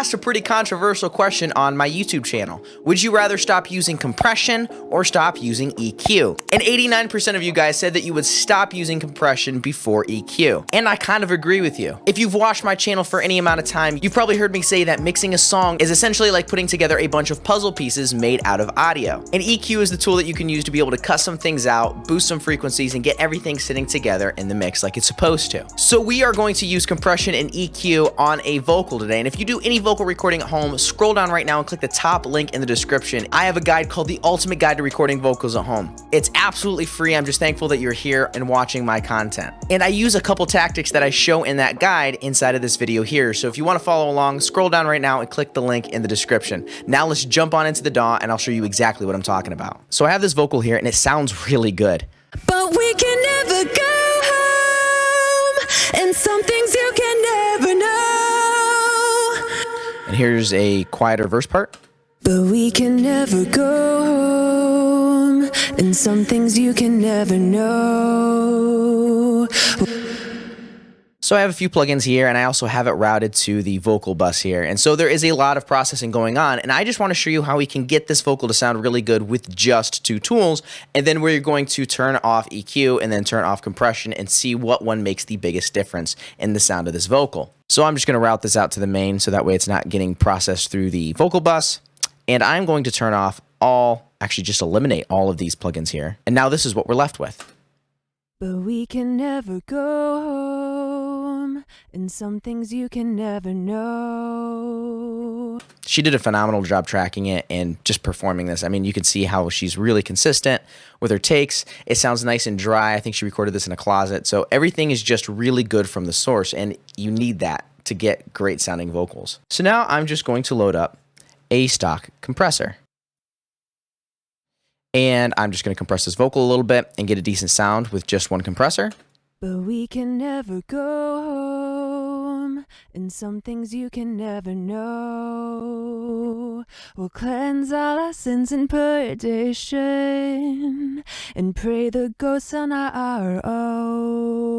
asked a pretty controversial question on my YouTube channel. Would you rather stop using compression or stop using EQ? And 89% of you guys said that you would stop using compression before EQ. And I kind of agree with you. If you've watched my channel for any amount of time, you've probably heard me say that mixing a song is essentially like putting together a bunch of puzzle pieces made out of audio. And EQ is the tool that you can use to be able to cut some things out, boost some frequencies, and get everything sitting together in the mix like it's supposed to. So we are going to use compression and EQ on a vocal today. And if you do any vocal recording at home, scroll down right now and click the top link in the description. I have a guide called The Ultimate Guide to Recording Vocals at Home. It's absolutely free. I'm just thankful that you're here and watching my content. And I use a couple tactics that I show in that guide inside of this video here. So if you want to follow along, scroll down right now and click the link in the description. Now let's jump on into the DAW and I'll show you exactly what I'm talking about. So I have this vocal here and it sounds really good. But we can never go home, and some things you can never know. And here's a quieter verse part. But we can never go home, and some things you can never know. So I have a few plugins here and I also have it routed to the vocal bus here. And so there is a lot of processing going on, and I just want to show you how we can get this vocal to sound really good with just two tools. And then we're going to turn off EQ and then turn off compression and see what one makes the biggest difference in the sound of this vocal. So I'm just going to route this out to the main so that way it's not getting processed through the vocal bus. And I'm going to turn off actually just eliminate all of these plugins here. And now this is what we're left with. But we can never go home, and some things you can never know. She did a phenomenal job tracking it and just performing this. I mean, you can see how she's really consistent with her takes. It sounds nice and dry. I think she recorded this in a closet. So everything is just really good from the source, and you need that to get great sounding vocals. So now I'm just going to load up a stock compressor. And I'm just going to compress this vocal a little bit and get a decent sound with just one compressor. But we can never go home, and some things you can never know. We'll cleanse all our sins in purgation and pray the ghosts on our own.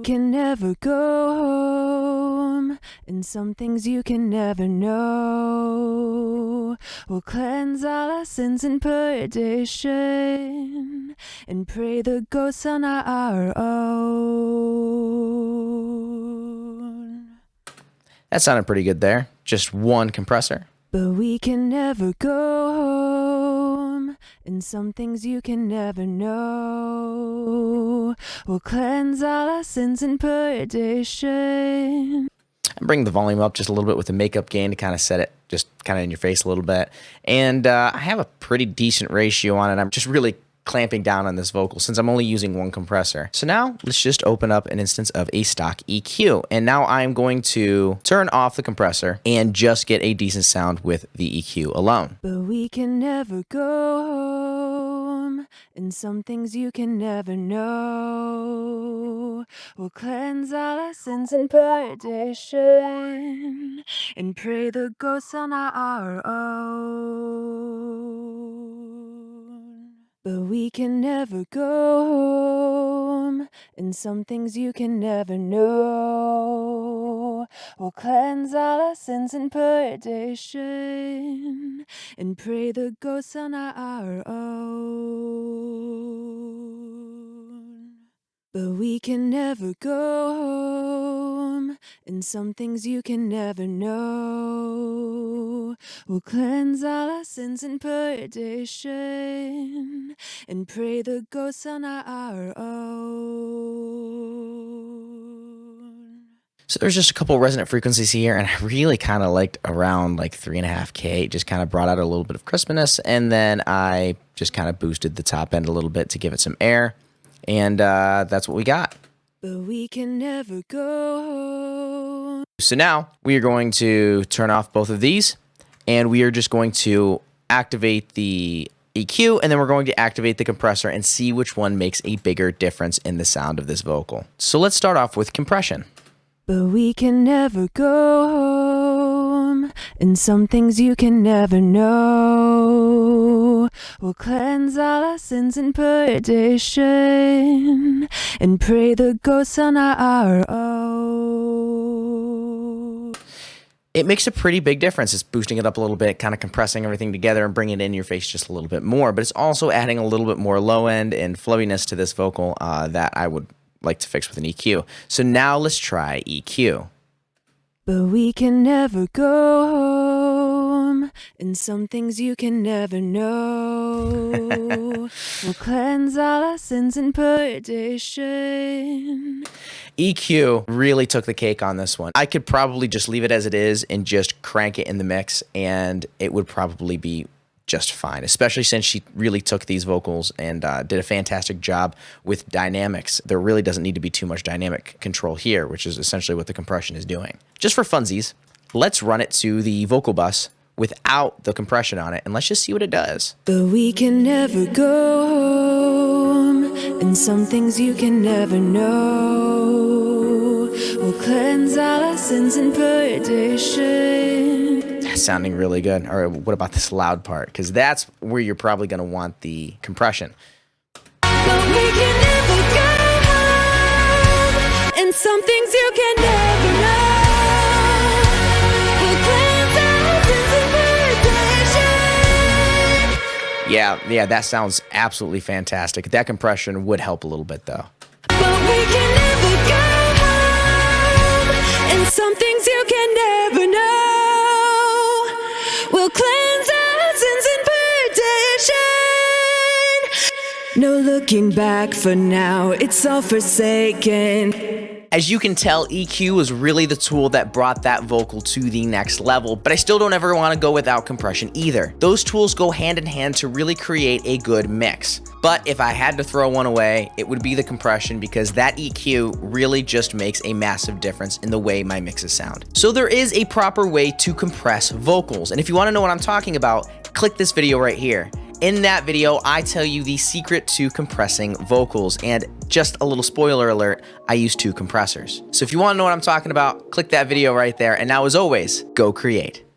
Can never go home, and some things you can never know. We'll cleanse all our sins in purgation and pray the ghosts on our own. That sounded pretty good there. Just one compressor. But we can never go home, and some things you can never know. We'll cleanse all our sins in purgation. And bring the volume up just a little bit with the makeup gain to kind of set it just kind of in your face a little bit. And I have a pretty decent ratio on it. I'm just really clamping down on this vocal since I'm only using one compressor. So now let's just open up an instance of a stock EQ. And now I'm going to turn off the compressor and just get a decent sound with the EQ alone. But we can never go home, and some things you can never know. We'll cleanse all our sins in purgation and pray the ghosts on our own. But we can never go home, and some things you can never know. We'll cleanse all our sins in purgation and pray the ghosts on our own. But we can never go home, and some things you can never know. We'll cleanse all our sins in purgation and pray the ghosts on our own. So there's just a couple resonant frequencies here, and I really kind of liked around like 3.5K. It just kind of brought out a little bit of crispness, and then I just kind of boosted the top end a little bit to give it some air. And that's what we got. But we can never go home. So now we are going to turn off both of these, and we are just going to activate the EQ, and then we're going to activate the compressor and see which one makes a bigger difference in the sound of this vocal. So let's start off with compression. But we can never go home, and some things you can never know. We'll cleanse all our sins in purgation and pray the ghosts on our own. it makes a pretty big difference. It's boosting it up a little bit, kind of compressing everything together and bringing it in your face just a little bit more. But it's also adding a little bit more low end and flowiness to this vocal that I would like to fix with an EQ. So now let's try EQ. But we can never go home, and some things you can never know. We'll cleanse all our sins in purgation. EQ really took the cake on this one. I could probably just leave it as it is and just crank it in the mix, and it would probably be just fine, especially since she really took these vocals and did a fantastic job with dynamics. There really doesn't need to be too much dynamic control here, which is essentially what the compression is doing. Just for funsies, let's run it to the vocal bus without the compression on it, and let's just see what it does. But we can never go home, and some things you can never know. We'll cleanse all our sins in purgation. That's sounding really good. Or what about this loud part? Because that's where you're probably going to want the compression. But we can never go home, and some things you can never know. We'll cleanse our sins in purgation. Yeah, that sounds absolutely fantastic. That compression would help a little bit, though. But we can never go home, and some things you can never know. We'll cleanse our sins in purgation. No looking back for now, it's all forsaken. As you can tell, EQ was really the tool that brought that vocal to the next level, but I still don't ever want to go without compression either. Those tools go hand in hand to really create a good mix. But if I had to throw one away, it would be the compression, because that EQ really just makes a massive difference in the way my mixes sound. So there is a proper way to compress vocals, and if you want to know what I'm talking about, click this video right here. In that video, I tell you the secret to compressing vocals, and just a little spoiler alert, I use 2 compressors. So if you want to know what I'm talking about, click that video right there, and now as always, go create.